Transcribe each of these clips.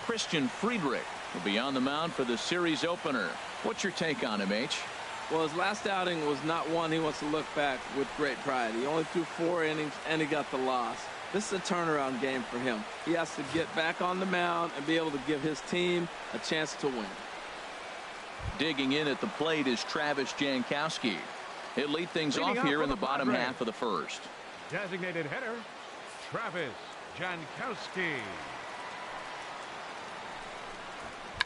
Christian Friedrich will be on the mound for the series opener. What's your take on him, H? Well, his last outing was not one he wants to look back with great pride. He only threw 4 innings, and he got the loss. This is a turnaround game for him. He has to get back on the mound and be able to give his team a chance to win. Digging in at the plate is Travis Jankowski. He'll lead things off here in the bottom half of the first. Designated hitter, Travis Jankowski.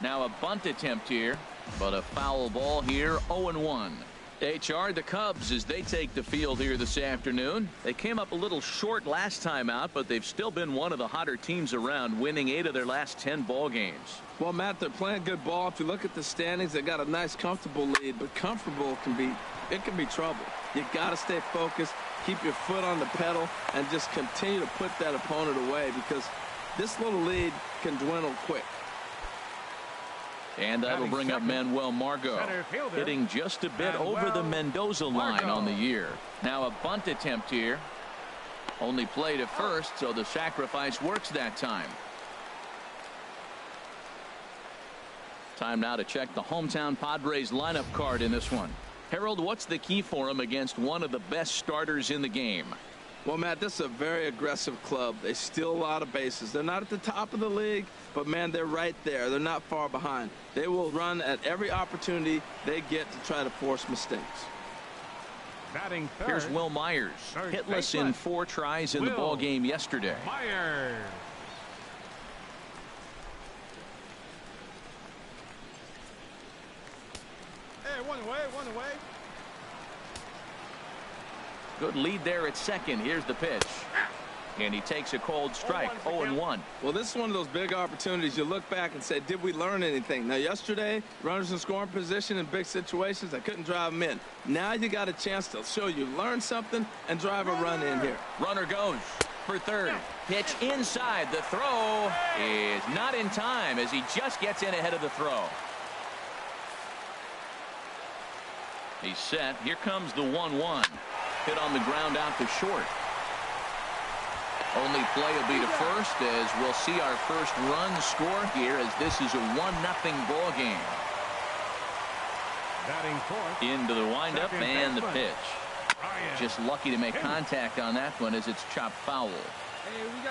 Now a bunt attempt here, but a foul ball here, 0-1. HR, the Cubs, as they take the field here this afternoon. They came up a little short last time out, but they've still been one of the hotter teams around, winning 8 of their last 10 ball games. Well, Matt, they're playing good ball. If you look at the standings, they got a nice, comfortable lead, but comfortable can be trouble. You got to stay focused, keep your foot on the pedal, and just continue to put that opponent away, because this little lead can dwindle quick. And that'll bring up Manuel Margot, hitting just a bit over the Mendoza line on the year. Now a bunt attempt here. Only played at first, so the sacrifice works that time. Time now to check the hometown Padres lineup card in this one. Harold, what's the key for him against one of the best starters in the game? Well, Matt, this is a very aggressive club. They steal a lot of bases. They're not at the top of the league, but, man, they're right there. They're not far behind. They will run at every opportunity they get to try to force mistakes. Batting third. Here's Will Myers, hitless in 4 tries in the ball game yesterday. Myers. Hey, one away, one away. Good lead there at second. Here's the pitch. And he takes a cold strike, 0-1. Well, this is one of those big opportunities. You look back and say, did we learn anything? Now, yesterday, runners in scoring position in big situations, I couldn't drive them in. Now you got a chance to show you learned something and drive a run in here. Runner goes for third. Pitch inside. The throw is not in time as he just gets in ahead of the throw. He's set. Here comes the 1-1. Hit on the ground out to short. Only play will be to first, as we'll see our first run score here, as this is a 1-0 ball game. Batting fourth. Into the windup and the pitch. Just lucky to make contact on that one as it's chopped foul.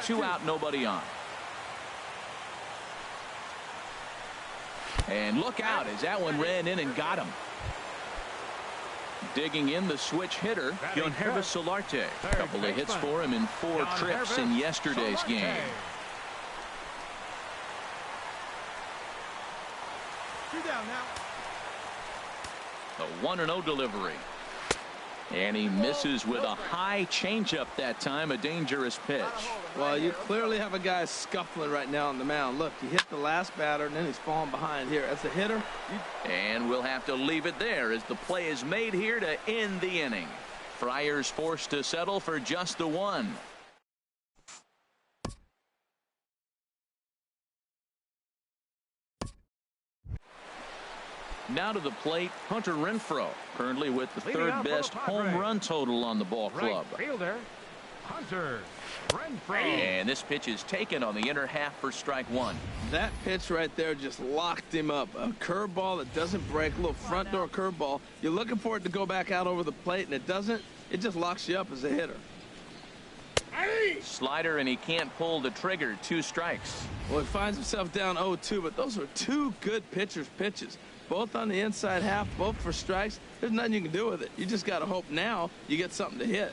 2 out, nobody on. And look out as that one ran in and got him. Digging in, the switch hitter, Yonhervis Solarte. A couple of hits for him in 4 trips in yesterday's game. 2 down now. A 1-0 delivery. And he misses with a high changeup that time, a dangerous pitch. Well, you clearly have a guy scuffling right now on the mound. Look, he hit the last batter, and then he's falling behind here. As a hitter. And we'll have to leave it there as the play is made here to end the inning. Friars forced to settle for just the 1. Now to the plate, Hunter Renfroe, currently with the 3rd best home run total on the ball club. Right fielder, Hunter Renfroe. And this pitch is taken on the inner half for strike 1. That pitch right there just locked him up. A curveball that doesn't break, a little front door curveball. You're looking for it to go back out over the plate, and it doesn't. It just locks you up as a hitter. Slider, and he can't pull the trigger. 2 strikes. Well, he finds himself down 0-2, but those are 2 good pitchers' pitches. Both on the inside half, both for strikes. There's nothing you can do with it. You just got to hope now you get something to hit.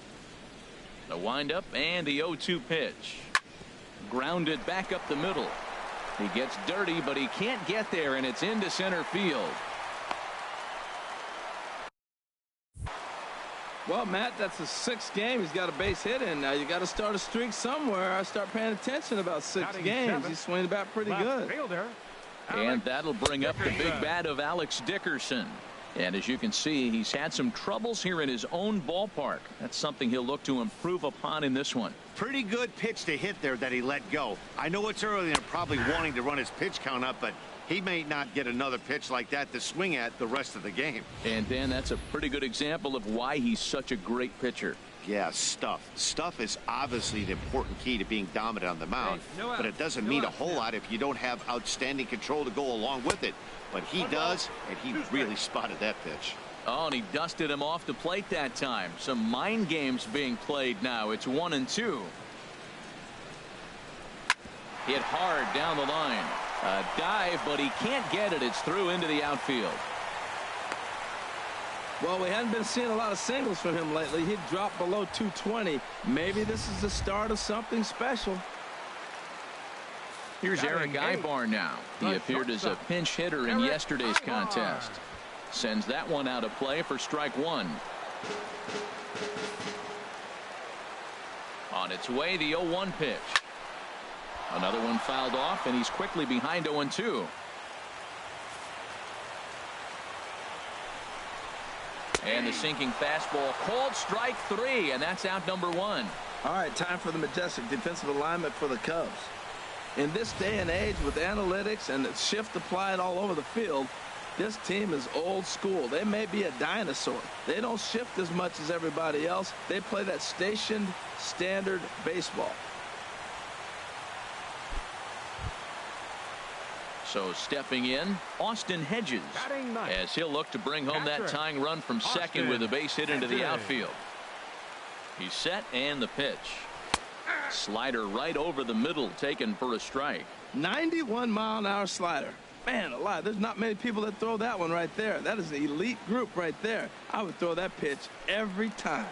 The windup and the 0-2 pitch. Grounded back up the middle. He gets dirty, but he can't get there, and it's into center field. Well, Matt, that's the 6th game. He's got a base hit in now. You got to start a streak somewhere. I start paying attention about 6 games. He's swinging the bat pretty good. Fielder. And that'll bring up the big bat of Alex Dickerson. And as you can see, he's had some troubles here in his own ballpark. That's something he'll look to improve upon in this one. Pretty good pitch to hit there that he let go. I know it's early and probably wanting to run his pitch count up, but he may not get another pitch like that to swing at the rest of the game. And Dan, that's a pretty good example of why he's such a great pitcher. Yeah, stuff. Stuff is obviously the important key to being dominant on the mound, but it doesn't mean a whole lot if you don't have outstanding control to go along with it. But he does, and he really spotted that pitch. Oh, and he dusted him off the plate that time. Some mind games being played now. It's 1-2. Hit hard down the line. A dive, but he can't get it. It's through into the outfield. Well, we hadn't been seeing a lot of singles from him lately. He dropped below 220. Maybe this is the start of something special. Here's Eric Ibar now. He appeared as a pinch hitter in yesterday's contest. Sends that one out of play for strike one. On its way, the 0-1 pitch. Another one fouled off, and he's quickly behind 0-2. And the sinking fastball called strike three, and that's out number one. All right, time for the majestic defensive alignment for the Cubs. In this day and age with analytics and the shift applied all over the field, this team is old school. They may be a dinosaur. They don't shift as much as everybody else. They play that stationed standard baseball. So stepping in, Austin Hedges, as he'll look to bring home that tying run from second with a base hit into the outfield. He's set, and the pitch. Slider right over the middle, taken for a strike. 91-mile-an-hour slider. Man alive, there's not many people that throw that one right there. That is an elite group right there. I would throw that pitch every time.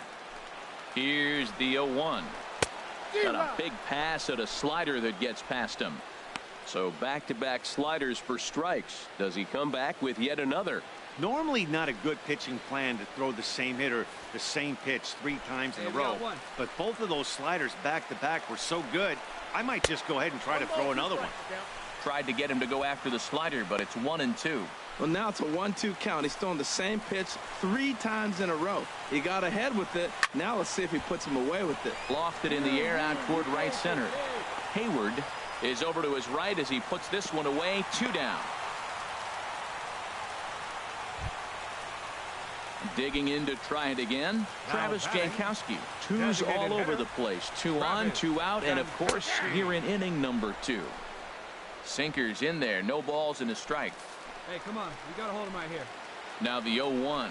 Here's the 0-1. Got a big pass at a slider that gets past him. So back-to-back sliders for strikes. Does he come back with yet another? Normally not a good pitching plan to throw the same hitter the same pitch 3 times in a row. But both of those sliders back-to-back were so good, I might just go ahead and try to throw another one. Tried to get him to go after the slider, but it's 1-2. Well, now it's a 1-2 count. He's throwing the same pitch 3 times in a row. He got ahead with it. Now let's see if he puts him away with it. Lofted in the air out toward right center. Hayward is over to his right as he puts this one away. 2 down. Digging in to try it again. Travis Jankowski. 2's all over the place. 2 on, 2 out, and of course here in inning number 2. Sinkers in there. No balls and a strike. Hey, come on. We got a hold of him right here. Now the 0-1.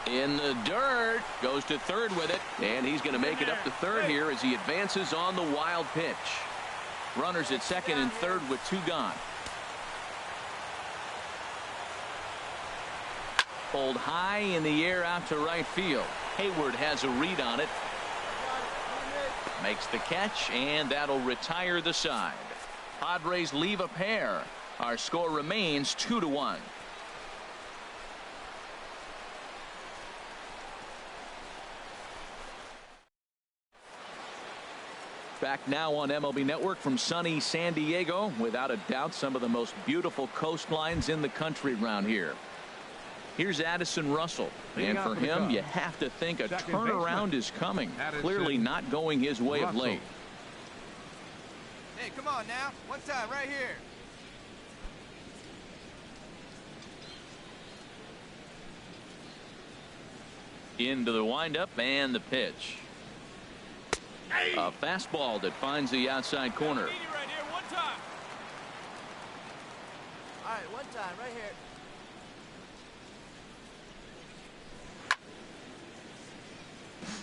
In the dirt. Goes to third with it. And he's going to make it up to third here as he advances on the wild pitch. Runners at second and third with 2 gone. Pulled high in the air out to right field. Hayward has a read on it. Makes the catch, and that'll retire the side. Padres leave a pair. Our score remains 2-1. Back now on MLB Network from sunny San Diego. Without a doubt, some of the most beautiful coastlines in the country around here. Here's Addison Russell, and for him, you have to think a turnaround is coming. Clearly not going his way of late. Hey, come on now. One time, right here. Into the windup and the pitch. A fastball that finds the outside corner. Right here, one time. All right, one time, right here.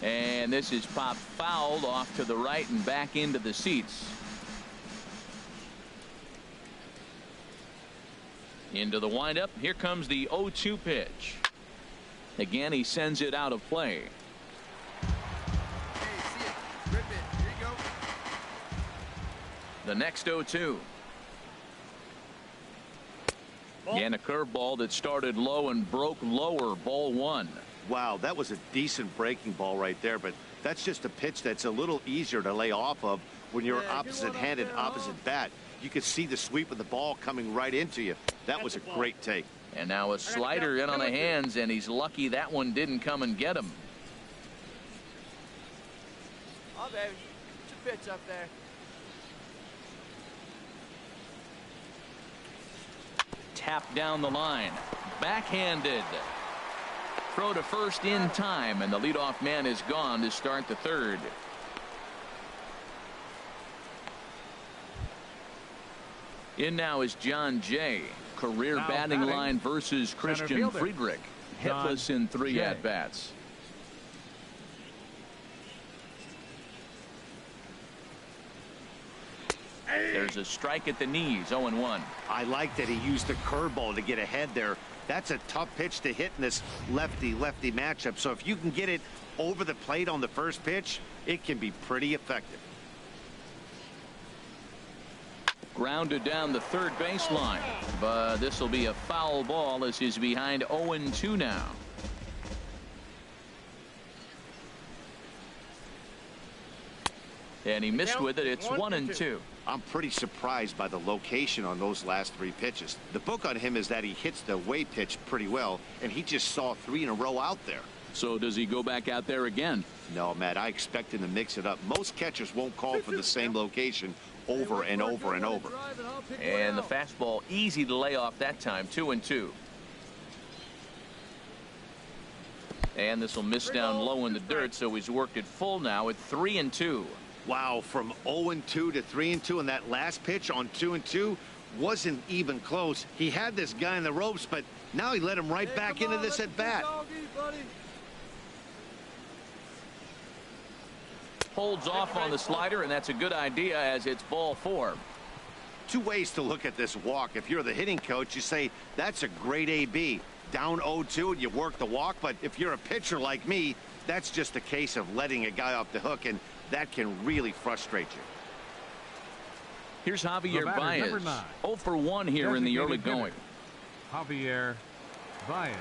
And this is popped fouled off to the right and back into the seats. Into the windup. Here comes the 0-2 pitch. Again, he sends it out of play. Hey, see it. Rip it. Here you go. The next 0-2. And a curveball that started low and broke lower. Ball 1. Wow, that was a decent breaking ball right there, but that's just a pitch that's a little easier to lay off of when you're opposite-handed, opposite bat. You could see the sweep of the ball coming right into you. That was a great take. And now a slider in on the hands, and he's lucky that one didn't come and get him. Oh, baby. Put your pitch up there. Tap down the line. Backhanded. throw to first in time, and the leadoff man is gone to start the third. In now is John Jay. Career Now batting batting, line versus Christian fielder, Friedrich. Hitless in 3 Jay. at-bats. There's a strike at the knees, 0-1. I like that he used the curveball to get ahead there. That's a tough pitch to hit in this lefty-lefty matchup. So if you can get it over the plate on the first pitch, it can be pretty effective. Grounded down the third baseline, but this will be a foul ball as he's behind 0-2 now. And he missed with it. It's 1-2. I'm pretty surprised by the location on those last 3 pitches. The book on him is that he hits the away pitch pretty well, and he just saw 3 in a row out there. So does he go back out there again? No, Matt, I expect him to mix it up. Most catchers won't call for the same location over and over and over. And the fastball easy to lay off that time, 2-2. And this will miss down low in the dirt, so he's worked it full now at 3-2. Wow, from 0-2 to 3-2, and that last pitch on 2-2 wasn't even close. He had this guy in the ropes, but now he let him right back into this at bat. Holds off on the slider, and that's a good idea as it's ball 4. 2 ways to look at this walk. If you're the hitting coach, you say that's a great AB. Down 0-2 and you work the walk, but if you're a pitcher like me, that's just a case of letting a guy off the hook, and that can really frustrate you. Here's Javier batter, Baez. number 9. 0 for 1 here in the early Designated going. Javier Baez.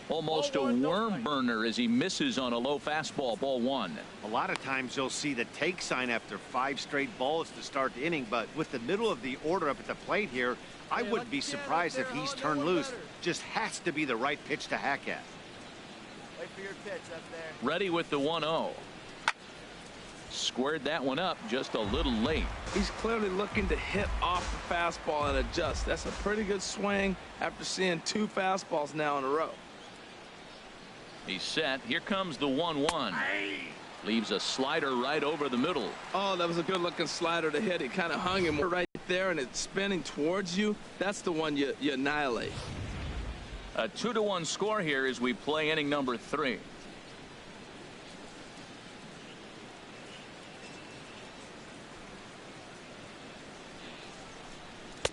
Almost a worm burner as he misses on a low fastball, ball 1. A lot of times you'll see the take sign after 5 straight balls to start the inning, but with the middle of the order up at the plate here, I wouldn't be surprised if he's turned loose. Just has to be the right pitch to hack at. Wait for your pitch up there. Ready with the 1-0. Squared that one up just a little late. He's clearly looking to hit off the fastball and adjust. That's a pretty good swing after seeing 2 fastballs now in a row. He's set. Here comes the 1-1. Leaves a slider right over the middle. Oh, that was a good looking slider to hit. He kind of hung him right there, and it's spinning towards you. That's the one you annihilate. A 2-1 score here as we play inning number 3.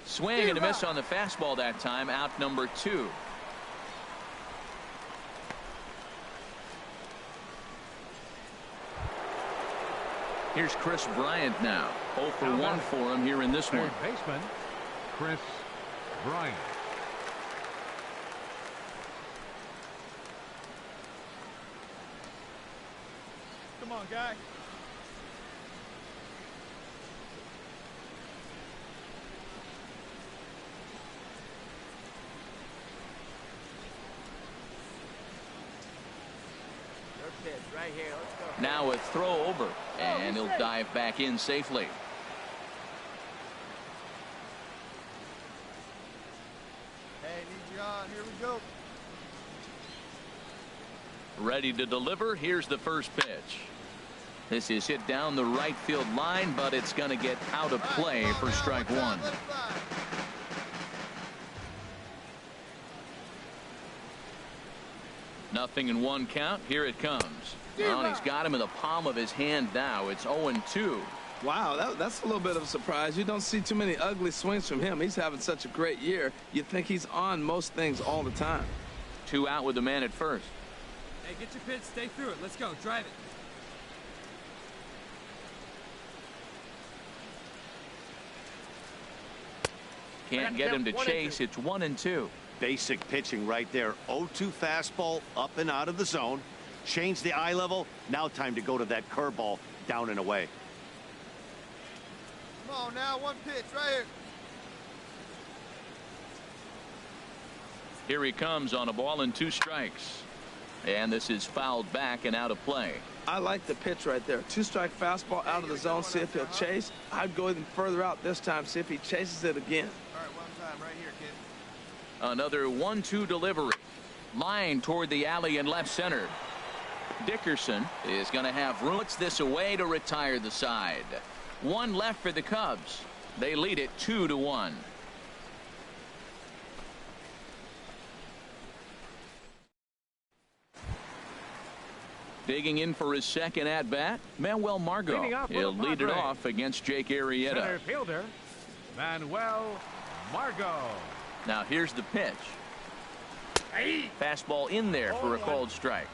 Swing and a miss on the fastball that time. Out number 2. Here's Chris Bryant now. 0 for 1 for him here in this one. Third baseman, Chris Bryant. Come on, guy. Your pitch right here. Let's go. Now a throw over, and he'll dive back in safely. Hey, need you on. Here we go. Ready to deliver. Here's the first pitch. This is hit down the right field line, but it's going to get out of play for strike 1. Nothing in 1 count. Here it comes. Well, and he's got him in the palm of his hand now. It's 0-2. Wow, that's a little bit of a surprise. You don't see too many ugly swings from him. He's having such a great year. You think he's on most things all the time. 2 out with the man at first. Hey, get your pitch, stay through it. Let's go, drive it. Can't get him to chase. It's 1-2. Basic pitching right there. 0-2 fastball up and out of the zone. Change the eye level. Now time to go to that curveball down and away. Come on now, 1 pitch right here. Here he comes on a ball and 2 strikes. And this is fouled back and out of play. I like the pitch right there. 2-strike fastball out of the zone, see if he'll chase. I'd go even further out this time, see if he chases it again. All right, one time right here, kid. Another 1-2 delivery. Line toward the alley in left center. Dickerson is going to have roots this away to retire the side. One left for the Cubs. They lead it 2-1. Digging in for his second at-bat, Manuel Margot. He'll lead it off against Jake Arrieta. Center fielder, Manuel Margot. Now here's the pitch. Fastball in there for a called strike.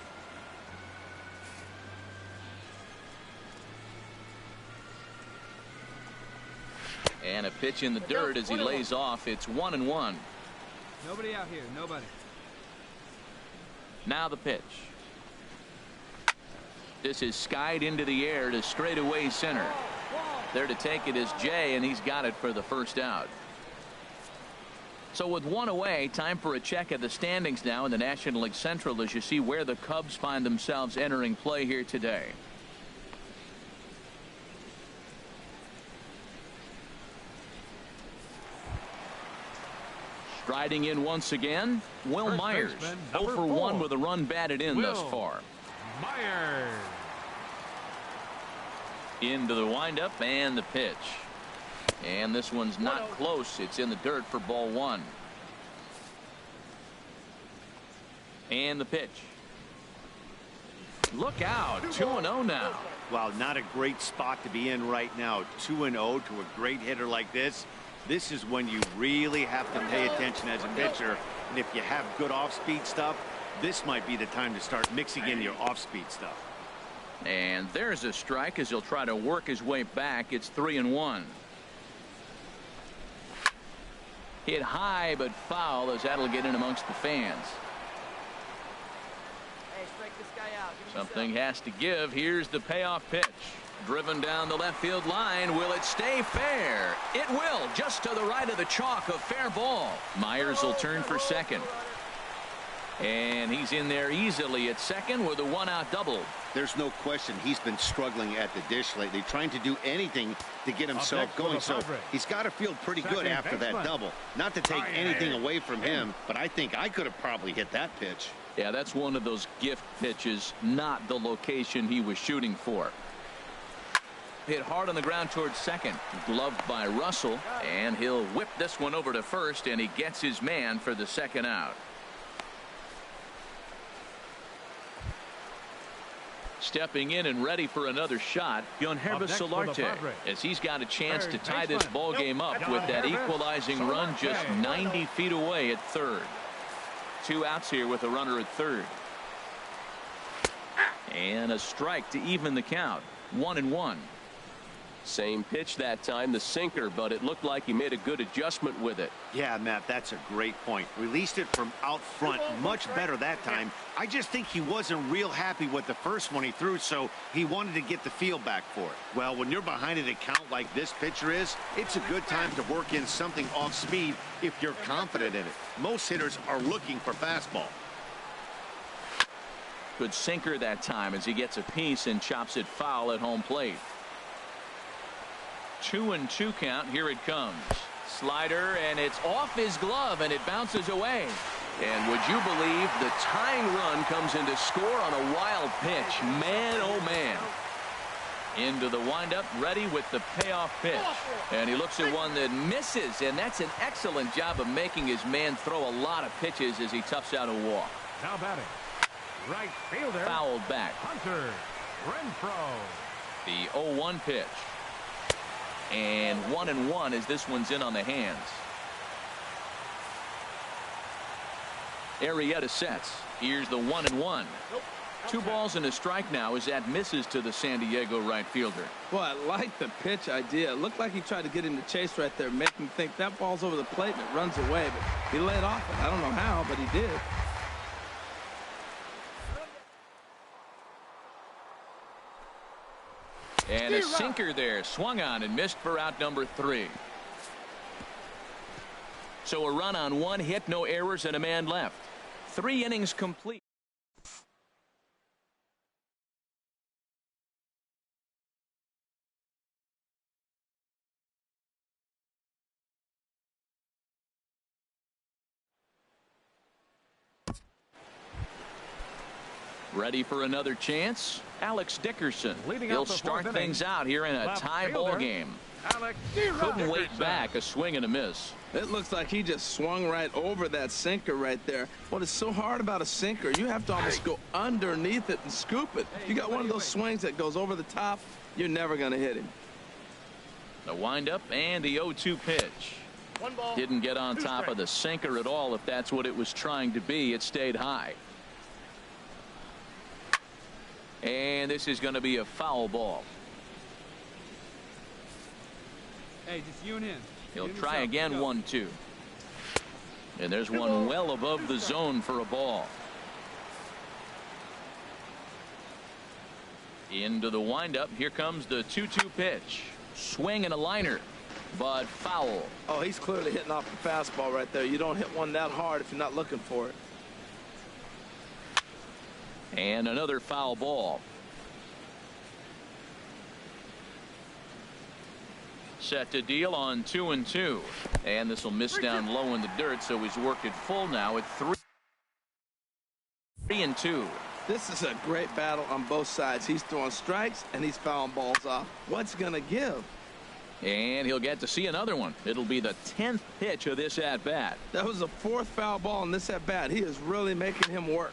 And a pitch in the dirt as he lays off. It's 1-1. Nobody out here. Nobody. Now the pitch. This is skied into the air to straightaway center. There to take it is Jay, and he's got it for the first out. So with one away, time for a check of the standings now in the National League Central as you see where the Cubs find themselves entering play here today. Striding in once again, Will First Myers. baseman, 0 for 1 with a run batted in thus far. Myers. Into the windup and the pitch. And this one's not close. It's in the dirt for ball one. And the pitch. Look out. 2-0 now. Well, not a great spot to be in right now. 2-0 to a great hitter like this. This is when you really have to pay attention as a pitcher. And if you have good off-speed stuff, this might be the time to start mixing in your off-speed stuff. And there's a strike as he'll try to work his way back. It's 3-1. Hit high but foul as that'll get in amongst the fans. Hey, strike this guy out. Give him Something has to give. Here's the payoff pitch. Driven down the left field line. Will it stay fair? It will. Just to the right of the chalk. A fair ball. Myers will turn for second. And he's in there easily at second with a one-out double. There's no question he's been struggling at the dish lately, trying to do anything to get himself going. So he's got to feel pretty good after that double. Not to take anything away from him, but I think I could have probably hit that pitch. Yeah, that's one of those gift pitches, not the location he was shooting for. Hit hard on the ground towards second. Gloved by Russell, and he'll whip this one over to first, and he gets his man for the second out. Stepping in and ready for another shot, Yonhervis Solarte, as he's got a chance to tie this ball game up with that equalizing run just 90 feet away at third. 2 outs here with a runner at third. And a strike to even the count. 1-1. Same pitch that time, the sinker, but it looked like he made a good adjustment with it. Yeah, Matt, that's a great point. Released it from out front much better that time. I just think he wasn't real happy with the first one he threw, so he wanted to get the feel back for it. Well, when you're behind an account like this pitcher is, it's a good time to work in something off speed if you're confident in it. Most hitters are looking for fastball. Good sinker that time as he gets a piece and chops it foul at home plate. 2-2 count. Here it comes. Slider, and it's off his glove, and it bounces away. And would you believe the tying run comes into score on a wild pitch? Man, oh man. Into the windup, ready with the payoff pitch. And he looks at one that misses, and that's an excellent job of making his man throw a lot of pitches as he toughs out a walk. Now batting, right fielder. Fouled back. Hunter Renfroe. The 0-1 pitch. And 1-1 as this one's in on the hands. Arrieta sets. Here's the 1-1. 2 balls and a strike now as that misses to the San Diego right fielder. Well, I like the pitch idea. It looked like he tried to get him to chase right there, make him think that ball's over the plate and it runs away. But he laid off it. I don't know how, but he did. And a sinker there, swung on and missed for out number 3. So a run on 1 hit, no errors, and a man left. 3 innings complete. Ready for another chance? Alex Dickerson. Leading He'll out the start fourth things out here in a Left tie ball fielder, game. Alex Couldn't wait Dickerson. back. A swing and a miss. It looks like he just swung right over that sinker right there. What is so hard about a sinker, you have to almost go underneath it and scoop it. You got one of those swings that goes over the top, you're never going to hit him. The windup and the 0-2 pitch. One ball. Didn't get on Two top of the sinker at all. If that's what it was trying to be, it stayed high. And this is going to be a foul ball. Hey, just you and him. He'll You and try yourself. again. Go. 1-2. And there's one well above the zone for a ball. Into the windup. Here comes the 2-2 pitch. Swing and a liner, but foul. Oh, he's clearly hitting off the fastball right there. You don't hit one that hard if you're not looking for it. And another foul ball. Set to deal on 2-2. And this will miss down low in the dirt, so he's worked it full now at 3-2. This is a great battle on both sides. He's throwing strikes and he's fouling balls off. What's going to give? And he'll get to see another one. It'll be the 10th pitch of this at-bat. That was the fourth foul ball in this at-bat. He is really making him work.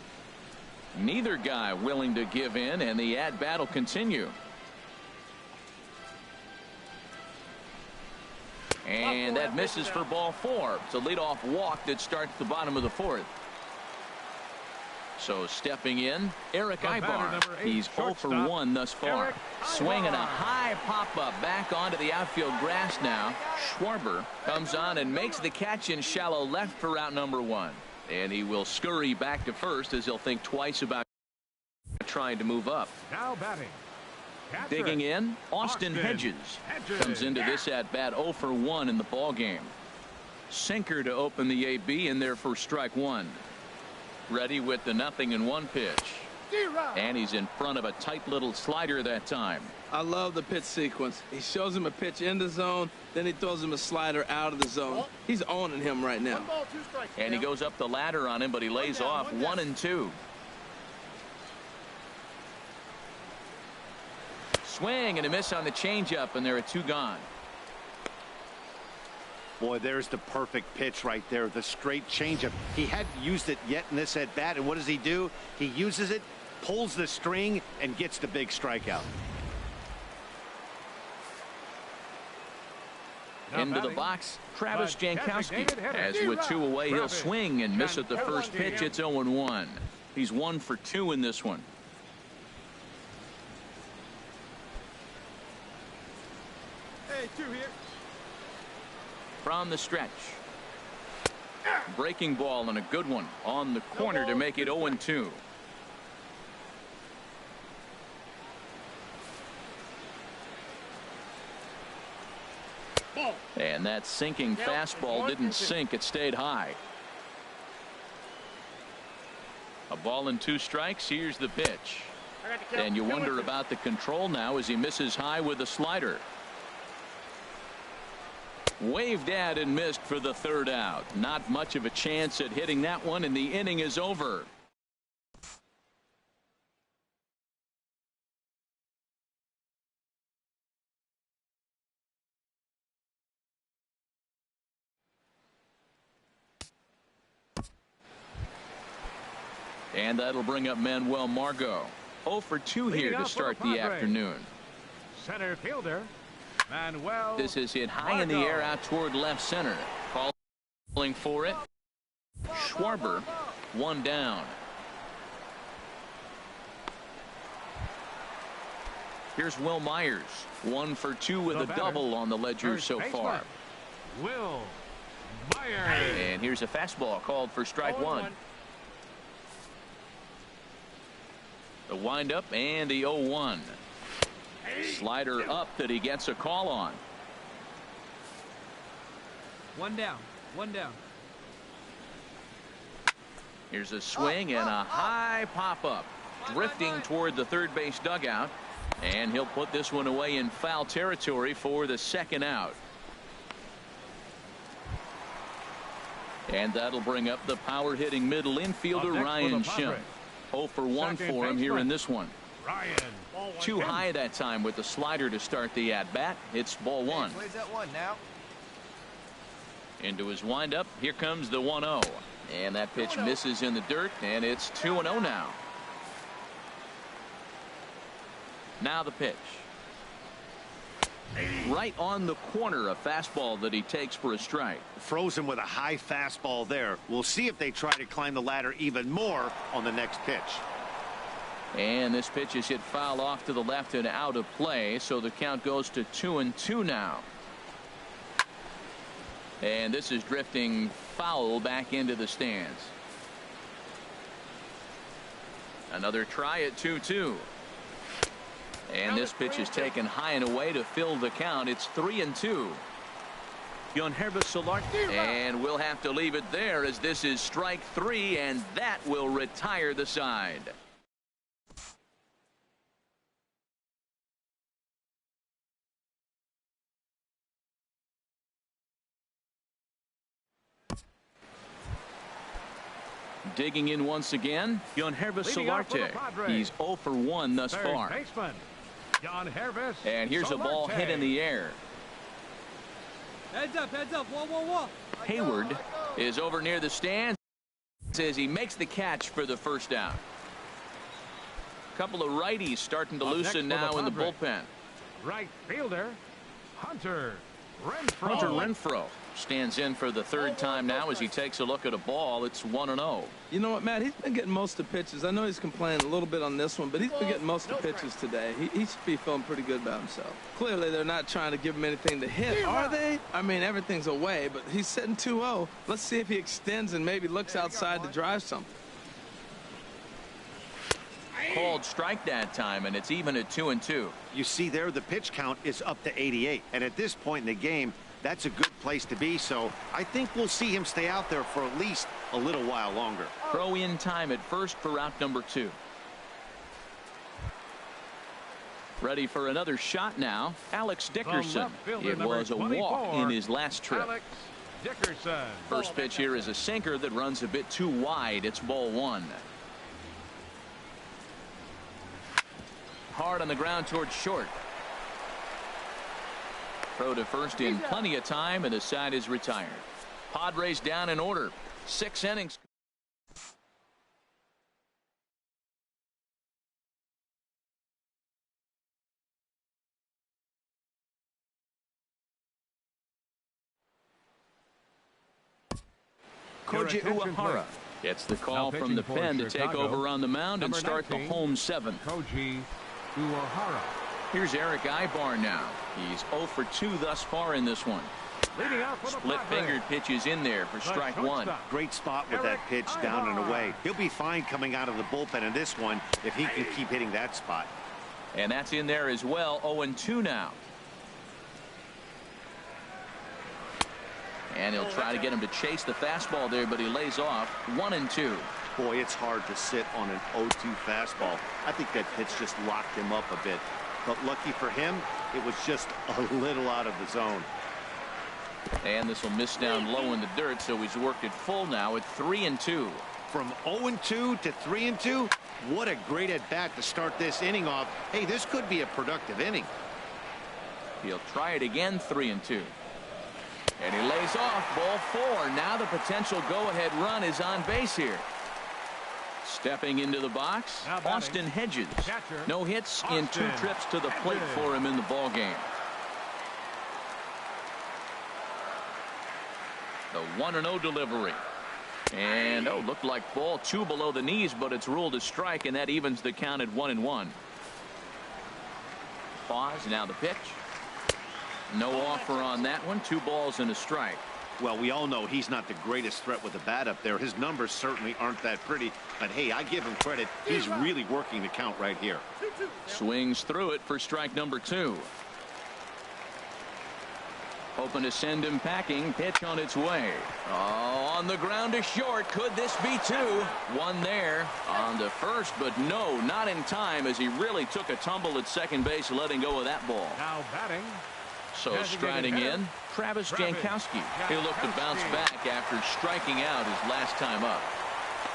Neither guy willing to give in, and the at-bat will continue. And that misses for ball 4. It's a leadoff walk that starts the bottom of the 4th. So stepping in, Eric The batter, Ibar. number 8, He's 0 for shortstop, 1 thus far. Eric Swinging a Ibar. high pop-up back onto the outfield grass now. Schwarber comes on and makes the catch in shallow left for route number 1. And he will scurry back to first as he'll think twice about trying to move up. Now batting. Catcher. Digging in, Austin Hedges comes into this at-bat 0 for 1 in the ball game. Sinker to open the AB, and there for strike 1. Ready with the 0-1 pitch. And he's in front of a tight little slider that time. I love the pitch sequence. He shows him a pitch in the zone, then he throws him a slider out of the zone. He's owning him right now. And he goes up the ladder on him, but he lays off 1-2. Swing and a miss on the changeup, and there are 2 gone. Boy, there's the perfect pitch right there, the straight changeup. He hadn't used it yet in this at bat, and what does he do? He uses it, pulls the string, and gets the big strikeout. Now Into the batting. box, Travis But Jankowski. designated hitter. As with 2 away, he'll Travis swing and miss at the first Jankowski. pitch. It's 0-1. He's 1 for 2 in this one. Hey, 2 here. From the stretch. Breaking ball and a good one on the corner to make it 0-2. And that sinking fastball didn't sink. It stayed high. A ball and 2 strikes. Here's the pitch. And you wonder about the control now as he misses high with the slider. Waved at and missed for the 3rd out. Not much of a chance at hitting that one, and the inning is over. And that'll bring up Manuel Margot. 0 for 2 here Leading to off for start the the Padres. afternoon. Center fielder, Manuel. This is hit high in the air out toward left center. Calling for it. Schwarber, 1 down. Here's Will Myers, 1 for 2 with The a batter, double on the ledger first so baseman, far. Will Myers. And here's a fastball called for strike 1. The windup and the 0-1. Slider up that he gets a call on. 1 down. 1 down. Here's a swing and a high pop-up. Drifting toward the third base dugout. And he'll put this one away in foul territory for the 2nd out. And that'll bring up the power-hitting middle infielder Up next for Ryan the Schimm. Padres. 0 for 1 Second for him here in this one. Ryan. Too high that time with the slider to start the at-bat. It's ball 1. Plays that one now. Into his windup. Here comes the 1-0. And that pitch misses in the dirt, and it's 2-0 now. Now the pitch. Right on the corner, a fastball that he takes for a strike. Frozen with a high fastball there. We'll see if they try to climb the ladder even more on the next pitch. And this pitch is hit foul off to the left and out of play, so the count goes to 2-2 now. And this is drifting foul back into the stands. Another try at 2-2. And this pitch is taken high and away to fill the count. It's 3-2. And we'll have to leave it there as this is strike 3, and that will retire the side. Digging in once again, Solarte. He's 0 for 1 thus far. Baseman, and here's a ball hit in the air. Heads up, whoa, whoa, whoa. Hayward is over near the stands as he makes the catch for the first down. Couple of righties starting to loosen now in the bullpen. Right fielder, Hunter Renfroe. Hunter Renfroe stands in for the third time now as he takes a look at a ball. It's 1-0. You know what, Matt? He's been getting most of the pitches. I know he's complaining a little bit on this one, but he's been getting most of the pitches today. He should be feeling pretty good about himself. Clearly, they're not trying to give him anything to hit, are they? I mean, everything's away, but he's sitting 2-0. Let's see if he extends and maybe looks outside to drive something. Called strike that time, and it's even at 2-2. You see there, the pitch count is up to 88. And at this point in the game, that's a good place to be. So I think we'll see him stay out there for at least a little while longer. Throw in time at first for route number 2. Ready for another shot now. Alex Dickerson. It was a walk in his last trip. Alex Dickerson. First pitch here is a sinker that runs a bit too wide. It's ball 1. Hard on the ground towards short. Throw to first in plenty of time, and the side is retired. Padres down in order. 6 innings. Koji Uehara gets the call from the pen to take over on the mound and start the home 7th. Koji Uehara. Here's Eric Ibar now. He's 0 for 2 thus far in this one. Leading out for the Split-fingered pitches in there for strike 1. Great spot with that pitch down and away. He'll be fine coming out of the bullpen in this one if he can keep hitting that spot. And that's in there as well. 0-2 now. And he'll try to get him to chase the fastball there, but he lays off. 1-2. Boy, it's hard to sit on an 0-2 fastball. I think that pitch just locked him up a bit. But lucky for him, it was just a little out of the zone. And this will miss down low in the dirt, so he's worked it full now at 3-2. From 0-2 to 3-2, what a great at-bat to start this inning off. Hey, this could be a productive inning. He'll try it again, 3-2. And he lays off, ball 4. Now the potential go-ahead run is on base here. Stepping into the box, Austin Hedges. No hits in 2 trips to the plate for him in the ball game. The 1-0 delivery. And looked like ball 2 below the knees, but it's ruled a strike, and that evens the count at 1-1. Pause, now the pitch. No offer on that one. 2 balls and a strike. Well, we all know he's not the greatest threat with the bat up there. His numbers certainly aren't that pretty. But, hey, I give him credit. He's really working the count right here. Swings through it for strike number 2. Hoping to send him packing. Pitch on its way. Oh, on the ground to short. Could this be 2? 1 there on the first, but no, not in time as he really took a tumble at second base, letting go of that ball. Now batting. So striding in, Travis Jankowski. He'll look to bounce back after striking out his last time up.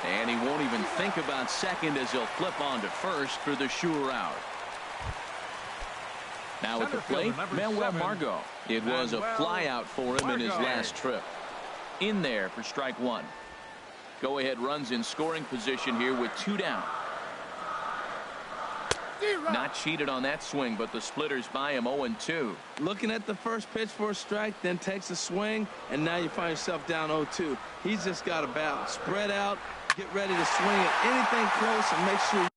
And he won't even think about second as he'll flip on to first for the sure out. Now at the plate, Manuel Margot. It was a fly out for him in his last trip. In there for strike one. Go ahead runs in scoring position here with 2 down. Not cheated on that swing, but the splitters by him 0-2. Looking at the first pitch for a strike, then takes a swing, and now you find yourself down 0-2. He's just got to bat, spread out, get ready to swing at anything close, and make sure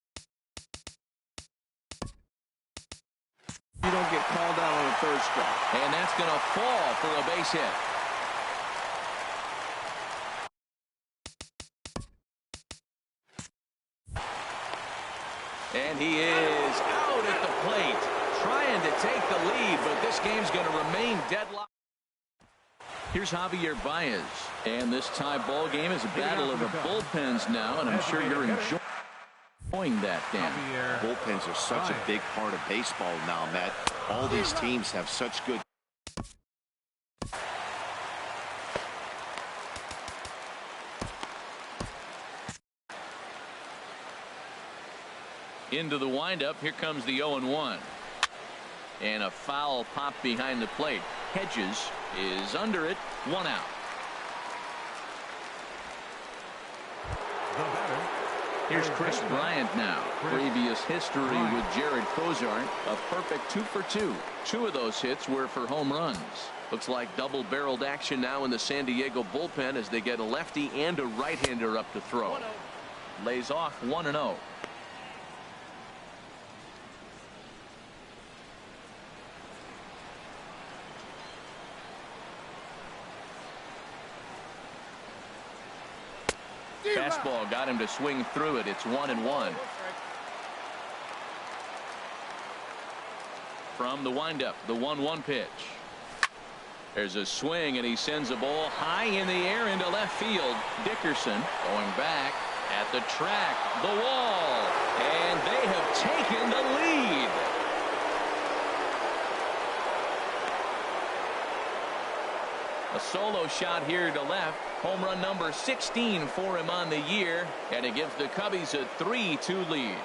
you don't get called out on the third strike. And that's going to fall for a base hit. And he is out at the plate, trying to take the lead, but this game's going to remain deadlocked. Here's Javier Baez, and this tie ball game is a battle of the bullpens now, and I'm sure you're enjoying that, Dan. Bullpens are such a big part of baseball now, Matt. All these teams have such good. Into the windup. Here comes the 0-1. And a foul pop behind the plate. Hedges is under it. 1 out. Here's Chris Bryant now. Previous history with Jared Cozart. A perfect 2 for 2. 2 of those hits were for home runs. Looks like double-barreled action now in the San Diego bullpen as they get a lefty and a right-hander up to throw. Lays off 1-0. Fastball got him to swing through it. It's 1-1. From the windup, the 1-1 pitch. There's a swing, and he sends a ball high in the air into left field. Dickerson going back at the track, the wall, and they have taken the lead. A solo shot here to left. Home run number 16 for him on the year, and it gives the Cubbies a 3-2 lead.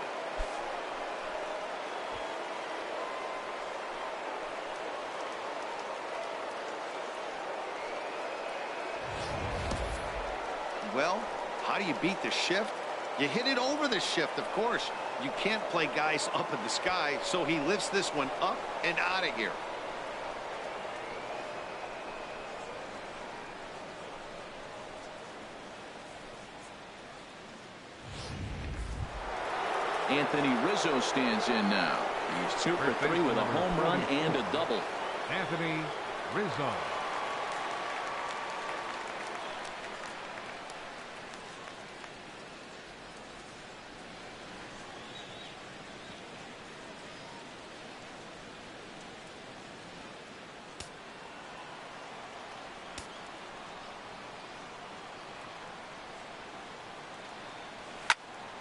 Well, how do you beat the shift? You hit it over the shift, of course. You can't play guys up in the sky, so he lifts this one up and out of here. Anthony Rizzo stands in now. He's 2 for 3 with a home run and a double. Anthony Rizzo.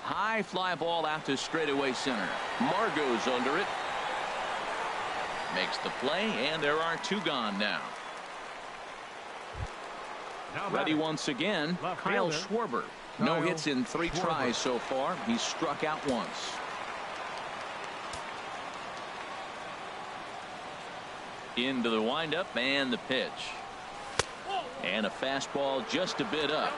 High fly ball out to straightaway center. Margot's under it. Makes the play, and there are 2 gone now. Ready once again, Kyle Schwarber. No hits in 3 tries so far. He's struck out once. Into the windup and the pitch. And a fastball just a bit up.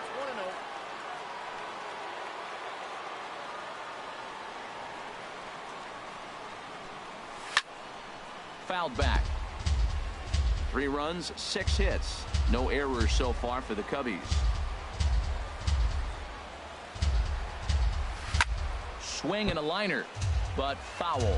Fouled back. 3 runs, 6 hits. No errors so far for the Cubbies. Swing and a liner, but foul.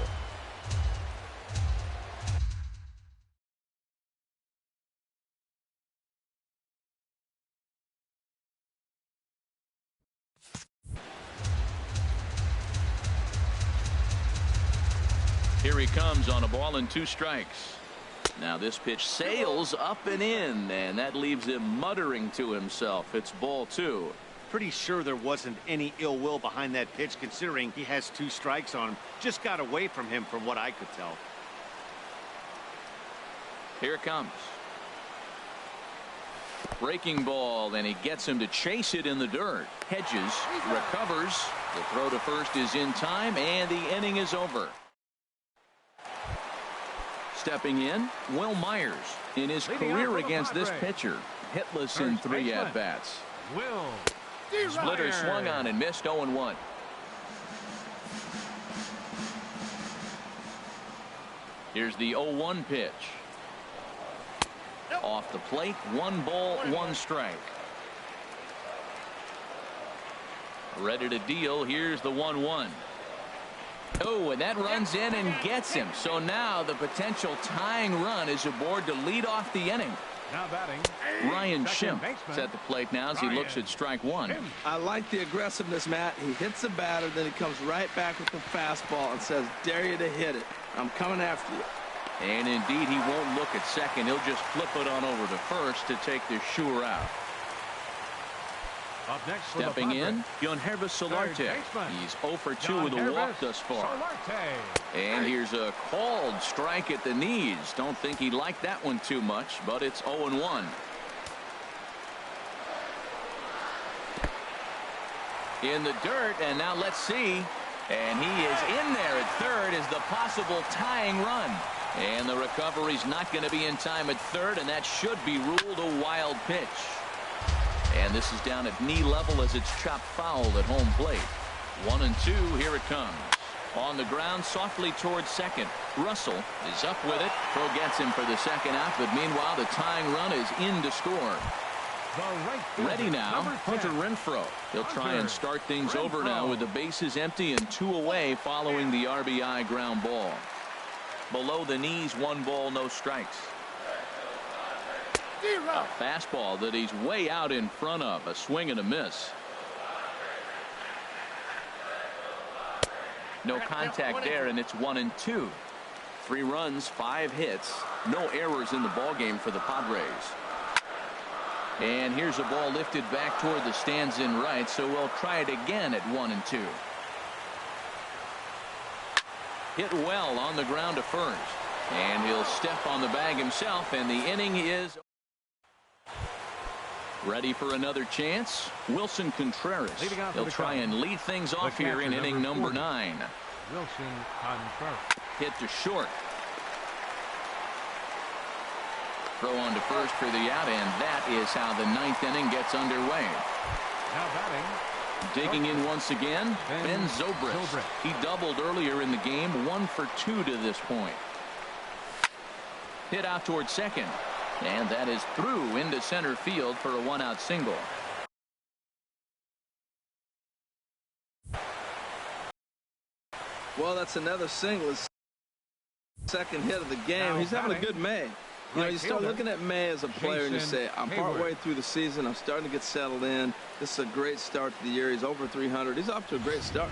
Here he comes on a ball and 2 strikes. Now this pitch sails up and in, and that leaves him muttering to himself. It's ball 2. Pretty sure there wasn't any ill will behind that pitch, considering he has 2 strikes on him. Just got away from him from what I could tell. Here it comes. Breaking ball, and he gets him to chase it in the dirt. Hedges recovers. The throw to first is in time, and the inning is over. Stepping in, Will Myers. In his career against this pitcher, hitless in 3 at-bats. Splitter swung on and missed. 0-1. Here's the 0-1 pitch. Off the plate, 1 ball, 1 strike. Ready to deal. Here's the 1-1. Oh, and that runs in and gets him. So now the potential tying run is aboard to lead off the inning. Now batting, Ryan Schimpf is at the plate now as he looks at strike 1. I like the aggressiveness, Matt. He hits the batter, then he comes right back with the fastball and says, dare you to hit it. I'm coming after you. And indeed, he won't look at second. He'll just flip it on over to first to take the sure out. Up next, stepping in, Yonhervis Solarte. He's 0 for 2 with a walk thus far. And here's a called strike at the knees. Don't think he liked that one too much, but it's 0-1. In the dirt, and now let's see. And he is in there at third as the possible tying run. And the recovery's not going to be in time at third, and that should be ruled a wild pitch. And this is down at knee level as it's chopped foul at home plate. 1-2, here it comes. On the ground, softly towards second. Russell is up with it. Throw gets him for the second out, but meanwhile the tying run is in to score. Ready now, Hunter Renfroe. He'll try and start things over now with the bases empty and 2 away following the RBI ground ball. Below the knees, 1 ball, no strikes. A fastball that he's way out in front of. A swing and a miss. No contact there, and it's 1-2. 3 runs, 5 hits. No errors in the ballgame for the Padres. And here's a ball lifted back toward the stands in right, so we'll try it again at 1-2. Hit well on the ground to first. And he'll step on the bag himself, and the inning is ready for another chance. Wilson Contreras. He'll try and lead things off here in inning number 9. Wilson Contreras. Hit to short. Throw on to first for the out, and that is how the 9th inning gets underway. Now batting. Digging in once again, Ben Zobrist. He doubled earlier in the game, 1 for 2 to this point. Hit out towards second, and that is through into center field for a 1-out single. Well, that's another single. His second hit of the game. He's having a good May. You know, you start looking at May as a player and you say, I'm partway through the season. I'm starting to get settled in. This is a great start to the year. He's over 300. He's off to a great start.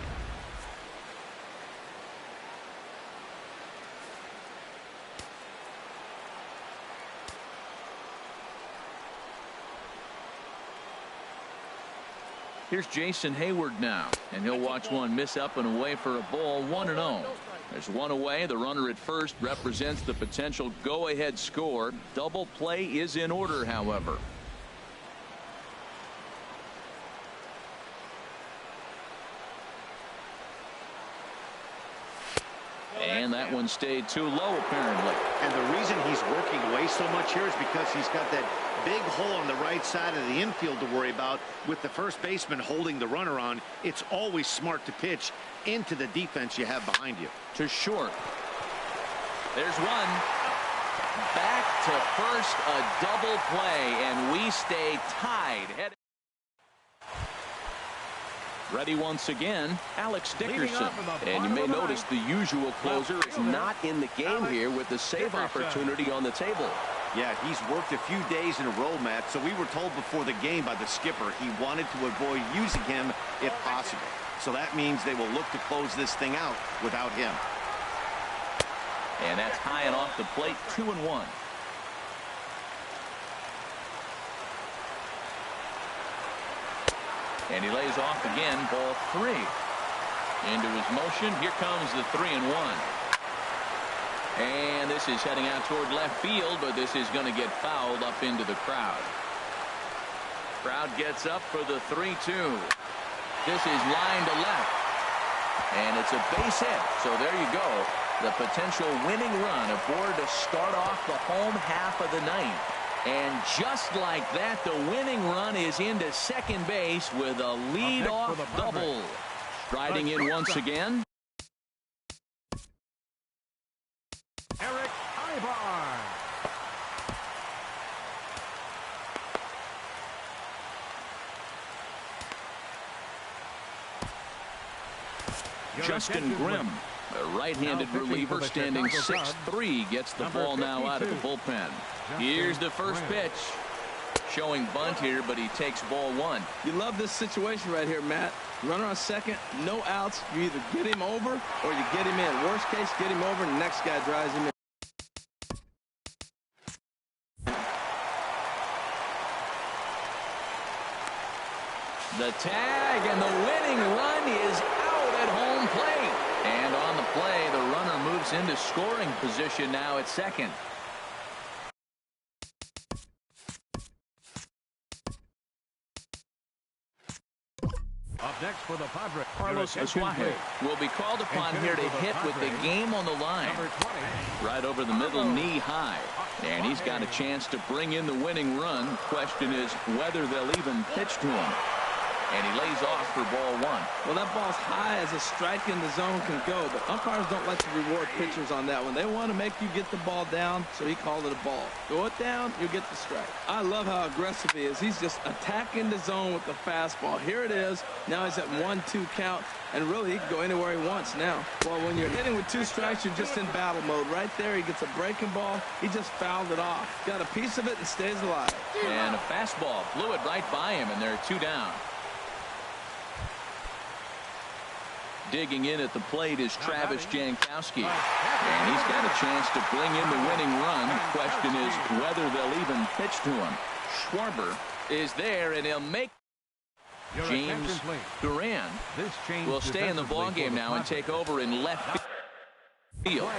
Here's Jason Hayward now, and he'll watch one miss up and away for a ball. 1-0. There's 1 away. The runner at first represents the potential go-ahead score. Double play is in order, however. And that one stayed too low, apparently. And the reason he's working away so much here is because he's got that big hole on the right side of the infield to worry about. With the first baseman holding the runner on, it's always smart to pitch into the defense you have behind you. To short. There's one. Back to first, a double play, and we stay tied. Ready once again, Alex Dickerson. And you may notice the usual closer is not in the game here with the save opportunity on the table. Yeah, he's worked a few days in a row, Matt, so we were told before the game by the skipper he wanted to avoid using him if possible. So that means they will look to close this thing out without him. And that's high and off the plate, 2-1. And he lays off again, ball 3. Into his motion, here comes the 3-1. And this is heading out toward left field, but this is going to get fouled up into the crowd. Crowd gets up for the 3-2. This is line to left. And it's a base hit. So there you go. The potential winning run aboard to start off the home half of the ninth. And just like that, the winning run is into second base with a leadoff double. Striding in once again. Eric Ibar. Justin Grimm, a right-handed reliever standing 6'3", gets the ball now out of the bullpen. Here's the first pitch. Showing bunt here, but he takes ball one. You love this situation right here, Matt. Runner on second, no outs. You either get him over or you get him in. Worst case, get him over and the next guy drives him in. The tag, and the winning run is out at home plate. And on the play, the runner moves into scoring position now at second. Up next for the Padres, Carlos Asuaje will be called upon here to hit with the game on the line. Right over the middle, knee high. And he's got a chance to bring in the winning run. Question is whether they'll even pitch to him. And he lays off for ball one. Well, that ball's high as a strike in the zone can go, but umpires don't like to reward pitchers on that one. They want to make you get the ball down, so he called it a ball. Go it down, you'll get the strike. I love how aggressive he is. He's just attacking the zone with the fastball. Here it is. Now he's at 1-2 count, and really he can go anywhere he wants now. Well, when you're hitting with 2 strikes, you're just in battle mode. Right there, he gets a breaking ball. He just fouled it off. Got a piece of it and stays alive. And a fastball blew it right by him, and there are 2 down. Digging in at the plate is Travis Jankowski. And he's got a chance to bring in the winning run. The question is whether they'll even pitch to him. Schwarber is there, and he'll make. James Duran will stay in the ballgame now and take over in left field.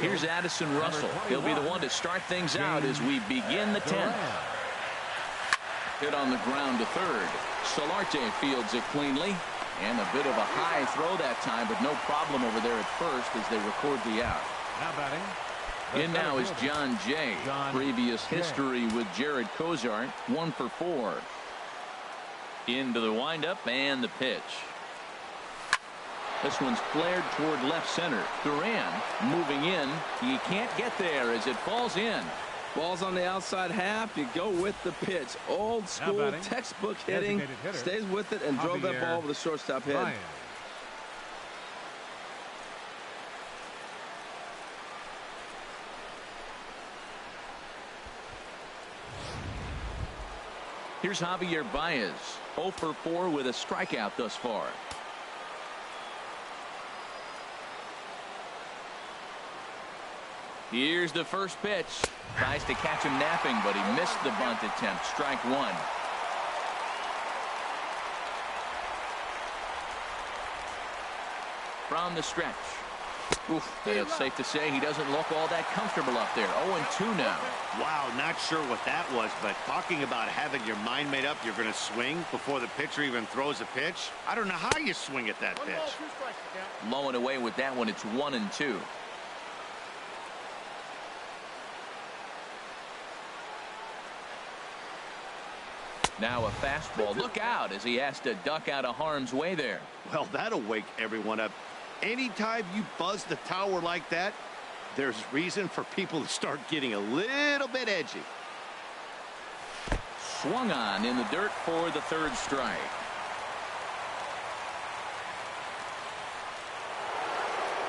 Here's Addison Russell. He'll be the one to start things out as we begin the 10th. Hit on the ground to third. Solarte fields it cleanly. And a bit of a high throw that time, but no problem over there at first as they record the out. Now batting. In now is John Jay. Previous history with Jared Cozart, 1 for 4. Into the windup and the pitch. This one's flared toward left center. Duran moving in. He can't get there as it falls in. Ball's on the outside half. You go with the pitch. Old school textbook hitting. Stays with it and drove that ball over the shortstop head. Here's Javier Baez. 0 for 4 with a strikeout thus far. Here's the first pitch. Tries to catch him napping, but he missed the bunt attempt. Strike one. From the stretch. Oof, it's safe to say he doesn't look all that comfortable up there. 0-2 now. Wow, not sure what that was, but talking about having your mind made up, you're going to swing before the pitcher even throws a pitch. I don't know how you swing at that pitch. Low and away with that one. It's 1-2. Now a fastball. Look out as he has to duck out of harm's way there. Well, that'll wake everyone up. Anytime you buzz the tower like that, there's reason for people to start getting a little bit edgy. Swung on in the dirt for the third strike.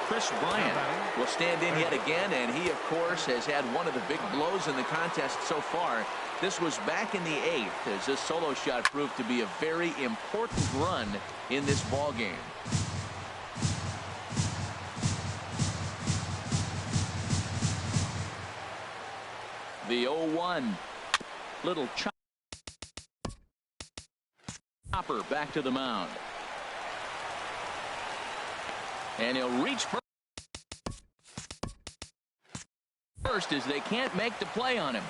Chris Bryant will stand in yet again, and he, of course, has had one of the big blows in the contest so far. This was back in the 8th as this solo shot proved to be a very important run in this ball game. The 0-1. Little chopper back to the mound. And he'll reach first as they can't make the play on him.